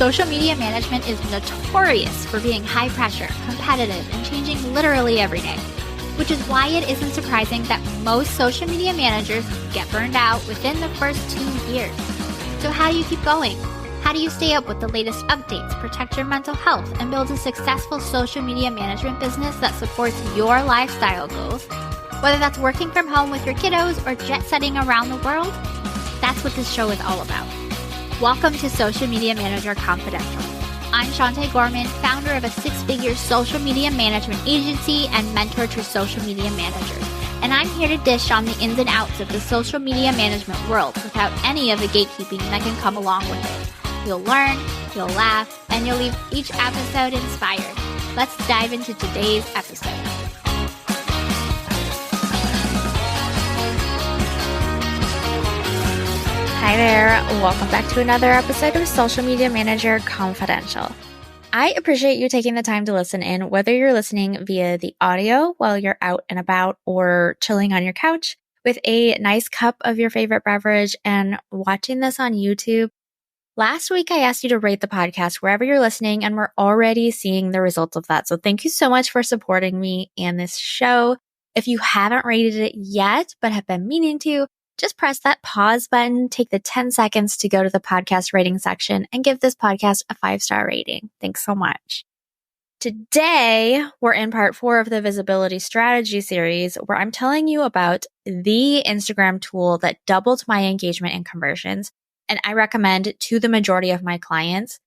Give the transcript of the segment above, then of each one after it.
Social media management is notorious for being high pressure, competitive, and changing literally every day, which is why it isn't surprising that most social media managers get burned out within the first 2 years. So how do you keep going? How do you stay up with the latest updates, protect your mental health, and build a successful social media management business that supports your lifestyle goals? Whether that's working from home with your kiddos or jet setting around the world, that's what this show is all about. Welcome to Social Media Manager Confidential. I'm Shantae Gorman, founder of a 6-figure social media management agency and mentor to social media managers. And I'm here to dish on the ins and outs of the social media management world without any of the gatekeeping that can come along with it. You'll learn, you'll laugh, and you'll leave each episode inspired. Let's dive into today's episode. Hi there, welcome back to another episode of Social Media Manager Confidential. I appreciate you taking the time to listen in, whether you're listening via the audio while you're out and about or chilling on your couch with a nice cup of your favorite beverage and watching this on YouTube. Last week, I asked you to rate the podcast wherever you're listening, and we're already seeing the results of that. So thank you so much for supporting me and this show. If you haven't rated it yet, but have been meaning to, just press that pause button, take the 10 seconds to go to the podcast rating section and give this podcast a 5-star rating. Thanks so much. Today, we're in part 4 of the Visibility Strategy series, where I'm telling you about the Instagram tool that doubled my engagement and conversions, and I recommend to the majority of my clients.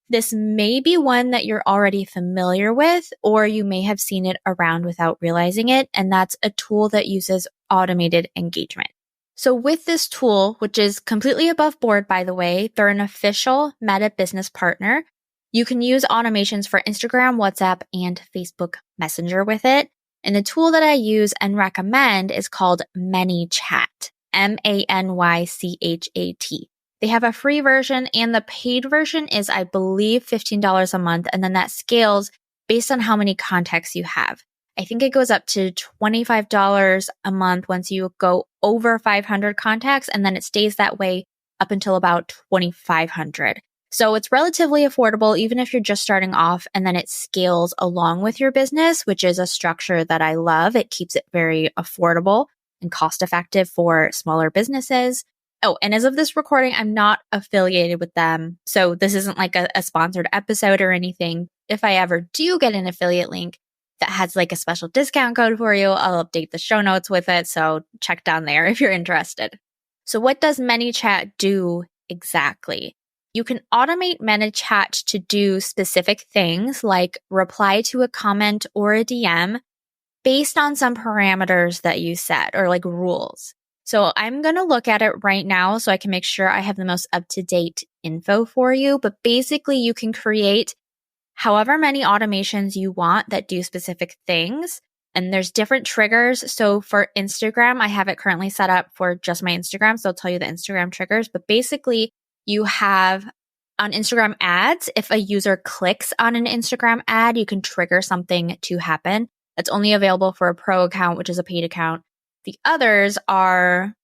This may be one that you're already familiar with, or you may have seen it around without realizing it, and that's a tool that uses automated engagement. So with this tool, which is completely above board, by the way, they're an official Meta business partner. You can use automations for Instagram, WhatsApp, and Facebook Messenger with it. And the tool that I use and recommend is called ManyChat, ManyChat. They have a free version, and the paid version is, I believe, $15 a month. And then that scales based on how many contacts you have. I think it goes up to $25 a month once you go over 500 contacts, and then it stays that way up until about 2,500. So it's relatively affordable, even if you're just starting off, and then it scales along with your business, which is a structure that I love. It keeps it very affordable and cost-effective for smaller businesses. Oh, and as of this recording, I'm not affiliated with them. So this isn't like a sponsored episode or anything. If I ever do get an affiliate link that has like a special discount code for you, I'll update the show notes with it. So check down there if you're interested. So what does ManyChat do exactly? You can automate ManyChat to do specific things like reply to a comment or a DM based on some parameters that you set or like rules. So I'm going to look at it right now so I can make sure I have the most up-to-date info for you. But basically you can create however many automations you want that do specific things. And there's different triggers. So for Instagram, I have it currently set up for just my Instagram. So I'll tell you the Instagram triggers. But basically, you have on Instagram ads, if a user clicks on an Instagram ad, you can trigger something to happen. That's only available for a pro account, which is a paid account. The others are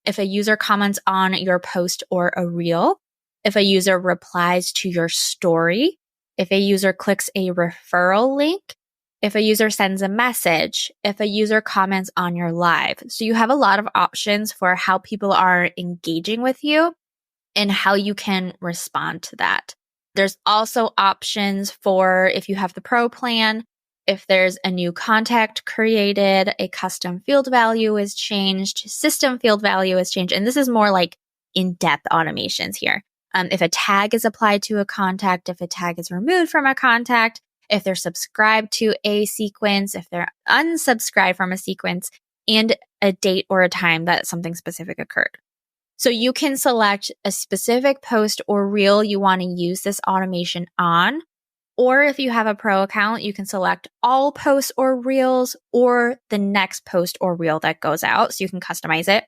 if a user comments on your post or a reel, if a user replies to your story, if a user clicks a referral link, if a user sends a message, if a user comments on your live. So you have a lot of options for how people are engaging with you and how you can respond to that. There's also options for if you have the pro plan, if there's a new contact created, a custom field value is changed, system field value is changed. And this is more like in-depth automations here. If a tag is applied to a contact, if a tag is removed from a contact, if they're subscribed to a sequence, if they're unsubscribed from a sequence, and a date or a time that something specific occurred. So you can select a specific post or reel you want to use this automation on. Or if you have a pro account, you can select all posts or reels or the next post or reel that goes out. So you can customize it.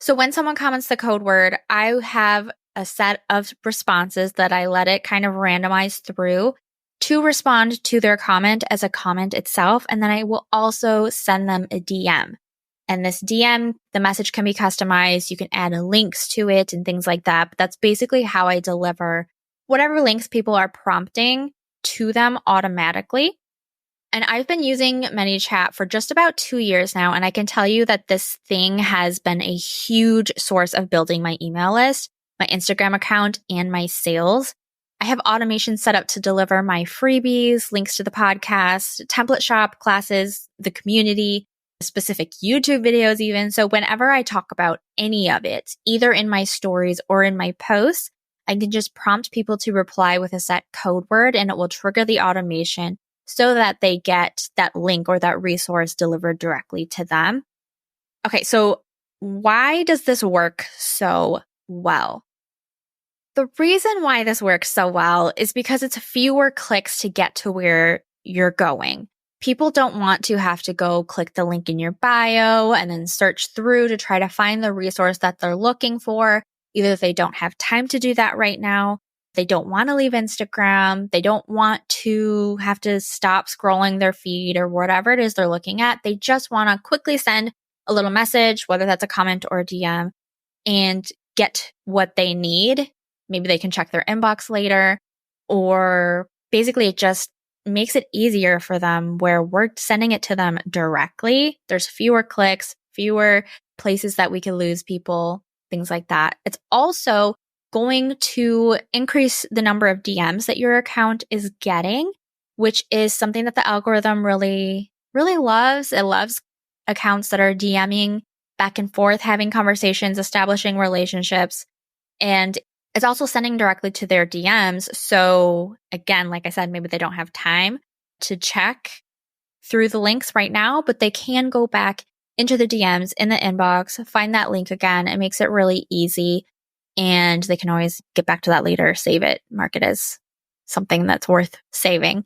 So when someone comments the code word, I have a set of responses that I let it kind of randomize through to respond to their comment as a comment itself. And then I will also send them a DM. And this DM, the message can be customized. You can add links to it and things like that. But that's basically how I deliver whatever links people are prompting to them automatically. And I've been using ManyChat for just about 2 years now, and I can tell you that this thing has been a huge source of building my email list, my Instagram account, and my sales. I have automation set up to deliver my freebies, links to the podcast, template shop, classes, the community, specific YouTube videos even. So whenever I talk about any of it, either in my stories or in my posts, I can just prompt people to reply with a set code word and it will trigger the automation so that they get that link or that resource delivered directly to them. Okay, so why does this work so well? The reason why this works so well is because it's fewer clicks to get to where you're going. People don't want to have to go click the link in your bio and then search through to try to find the resource that they're looking for. Either if they don't have time to do that right now, they don't want to leave Instagram, they don't want to have to stop scrolling their feed or whatever it is they're looking at. They just want to quickly send a little message, whether that's a comment or a DM, and get what they need. Maybe they can check their inbox later, or basically it just makes it easier for them where we're sending it to them directly. There's fewer clicks, fewer places that we can lose people, things like that. It's also going to increase the number of DMs that your account is getting, which is something that the algorithm really, really loves. It loves accounts that are DMing back and forth, having conversations, establishing relationships, and it's also sending directly to their DMs. So again, like I said, maybe they don't have time to check through the links right now, but they can go back into the DMs in the inbox, find that link again. It makes it really easy. And they can always get back to that later, save it, mark it as something that's worth saving.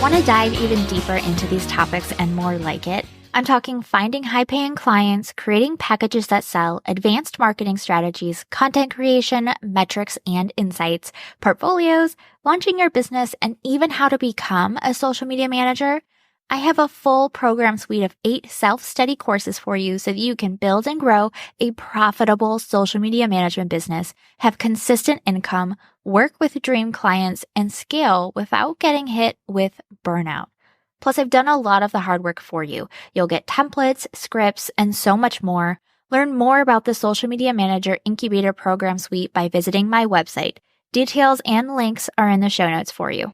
Want to dive even deeper into these topics and more like it? I'm talking finding high-paying clients, creating packages that sell, advanced marketing strategies, content creation, metrics and insights, portfolios, launching your business, and even how to become a social media manager. I have a full program suite of 8 self-study courses for you so that you can build and grow a profitable social media management business, have consistent income, work with dream clients, and scale without getting hit with burnout. Plus, I've done a lot of the hard work for you. You'll get templates, scripts, and so much more. Learn more about the Social Media Manager Incubator Program Suite by visiting my website. Details and links are in the show notes for you.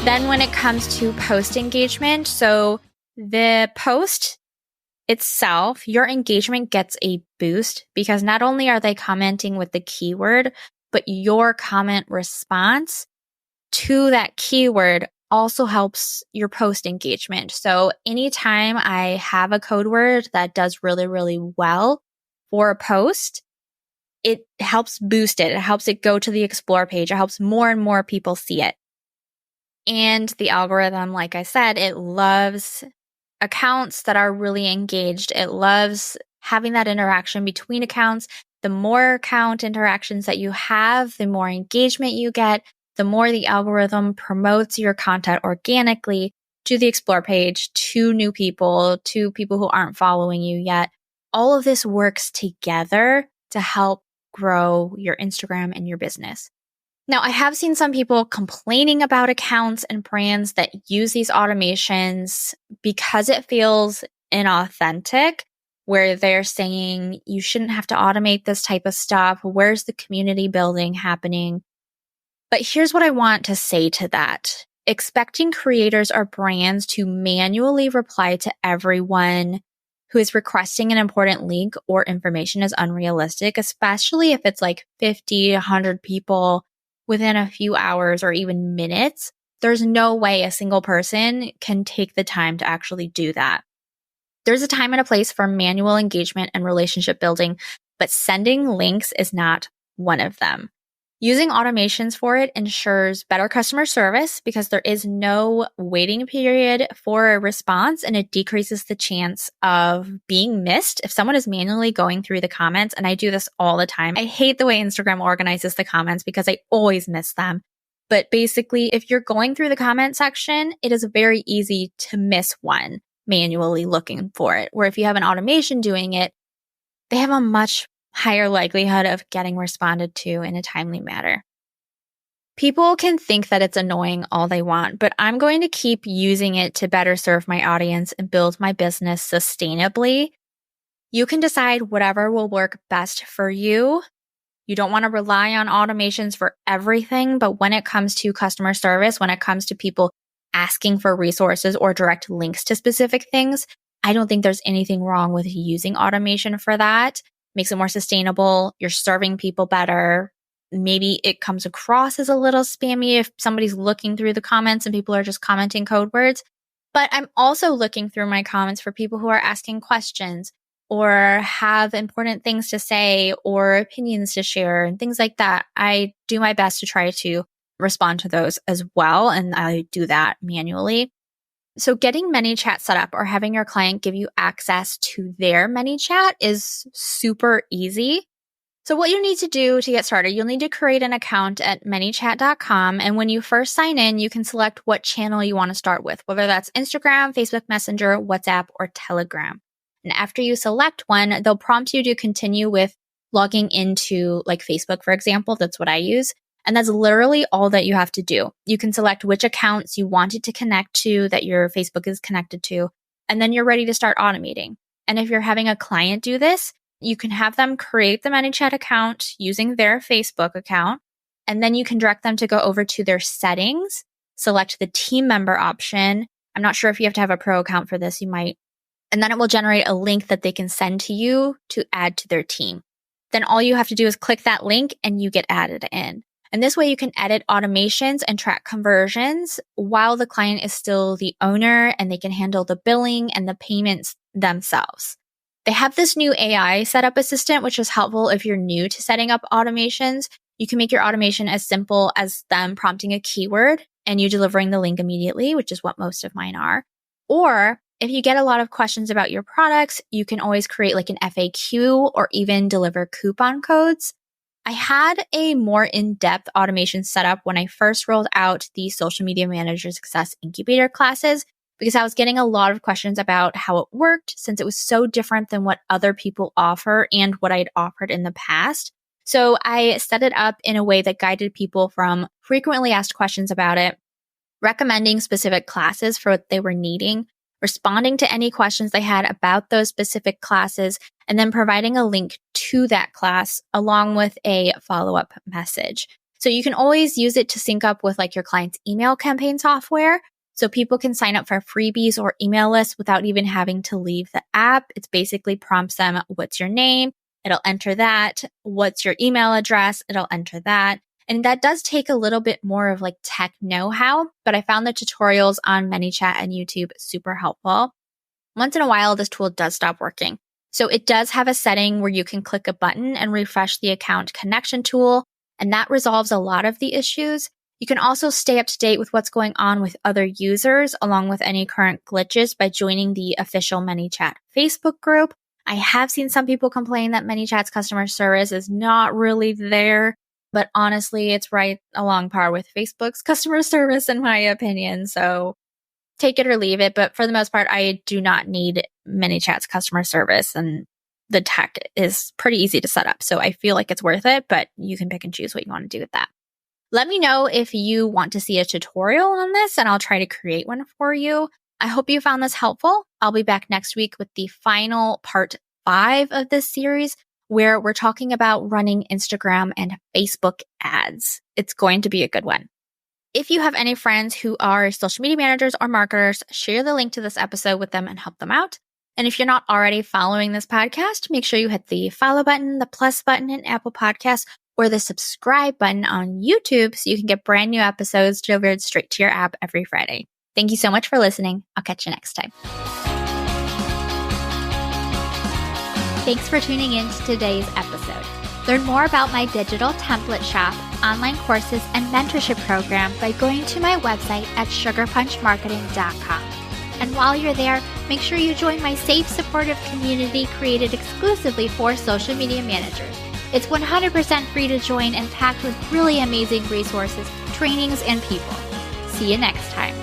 Then when it comes to post engagement, so the post itself, your engagement gets a boost because not only are they commenting with the keyword, but your comment response to that keyword also helps your post engagement. So anytime I have a code word that does really, really well for a post, it helps boost it. It helps it go to the explore page. It helps more and more people see it. And the algorithm, like I said, it loves accounts that are really engaged. It loves having that interaction between accounts. The more account interactions that you have, the more engagement you get, the more the algorithm promotes your content organically to the explore page, to new people, to people who aren't following you yet. All of this works together to help grow your Instagram and your business. Now, I have seen some people complaining about accounts and brands that use these automations because it feels inauthentic, where they're saying you shouldn't have to automate this type of stuff. Where's the community building happening? But here's what I want to say to that. Expecting creators or brands to manually reply to everyone who is requesting an important link or information is unrealistic, especially if it's like 50, 100 people within a few hours or even minutes. There's no way a single person can take the time to actually do that. There's a time and a place for manual engagement and relationship building, but sending links is not one of them. Using automations for it ensures better customer service because there is no waiting period for a response, and it decreases the chance of being missed if someone is manually going through the comments. And I do this all the time. I hate the way Instagram organizes the comments because I always miss them. But basically, if you're going through the comment section, it is very easy to miss one. manually looking for it. Where if you have an automation doing it, they have a much higher likelihood of getting responded to in a timely manner. People can think that it's annoying all they want, but I'm going to keep using it to better serve my audience and build my business sustainably. You can decide whatever will work best for you. You don't want to rely on automations for everything, but when it comes to customer service, when it comes to people asking for resources or direct links to specific things, I don't think there's anything wrong with using automation for that. Makes it more sustainable. You're serving people better. Maybe it comes across as a little spammy if somebody's looking through the comments and people are just commenting code words. But I'm also looking through my comments for people who are asking questions or have important things to say or opinions to share and things like that. I do my best to try to respond to those as well, and I do that manually. So getting ManyChat set up or having your client give you access to their ManyChat is super easy. So what you need to do to get started, you'll need to create an account at manychat.com. And when you first sign in, you can select what channel you want to start with, whether that's Instagram, Facebook Messenger, WhatsApp, or Telegram. And after you select one, they'll prompt you to continue with logging into like Facebook, for example. That's what I use. And that's literally all that you have to do. You can select which accounts you want it to connect to that your Facebook is connected to, and then you're ready to start automating. And if you're having a client do this, you can have them create the ManyChat account using their Facebook account, and then you can direct them to go over to their settings, select the team member option. I'm not sure if you have to have a pro account for this, you might. And then it will generate a link that they can send to you to add to their team. Then all you have to do is click that link and you get added in. And this way you can edit automations and track conversions while the client is still the owner, and they can handle the billing and the payments themselves. They have this new AI setup assistant, which is helpful if you're new to setting up automations. You can make your automation as simple as them prompting a keyword and you delivering the link immediately, which is what most of mine are. Or if you get a lot of questions about your products, you can always create like an FAQ or even deliver coupon codes. I had a more in-depth automation setup when I first rolled out the Social Media Manager Success Incubator classes, because I was getting a lot of questions about how it worked since it was so different than what other people offer and what I'd offered in the past. So I set it up in a way that guided people from frequently asked questions about it, recommending specific classes for what they were needing, responding to any questions they had about those specific classes, and then providing a link to that class along with a follow-up message. So you can always use it to sync up with like your client's email campaign software. So people can sign up for freebies or email lists without even having to leave the app. It basically prompts them, what's your name? It'll enter that. What's your email address? It'll enter that. And that does take a little bit more of like tech know-how, but I found the tutorials on ManyChat and YouTube super helpful. Once in a while, this tool does stop working. So it does have a setting where you can click a button and refresh the account connection tool, and that resolves a lot of the issues. You can also stay up to date with what's going on with other users, along with any current glitches by joining the official ManyChat Facebook group. I have seen some people complain that ManyChat's customer service is not really there, but honestly, it's right along par with Facebook's customer service, in my opinion. So take it or leave it. But for the most part, I do not need ManyChat's customer service, and the tech is pretty easy to set up. So I feel like it's worth it, but you can pick and choose what you want to do with that. Let me know if you want to see a tutorial on this, and I'll try to create one for you. I hope you found this helpful. I'll be back next week with the final part 5 of this series, where we're talking about running Instagram and Facebook ads. It's going to be a good one. If you have any friends who are social media managers or marketers, share the link to this episode with them and help them out. And if you're not already following this podcast, make sure you hit the follow button, the plus button in Apple Podcasts, or the subscribe button on YouTube so you can get brand new episodes delivered straight to your app every Friday. Thank you so much for listening. I'll catch you next time. Thanks for tuning in to today's episode. Learn more about my digital template shop, online courses, and mentorship program by going to my website at sugarpunchmarketing.com. And while you're there, make sure you join my safe, supportive community created exclusively for social media managers. It's 100% free to join and packed with really amazing resources, trainings, and people. See you next time.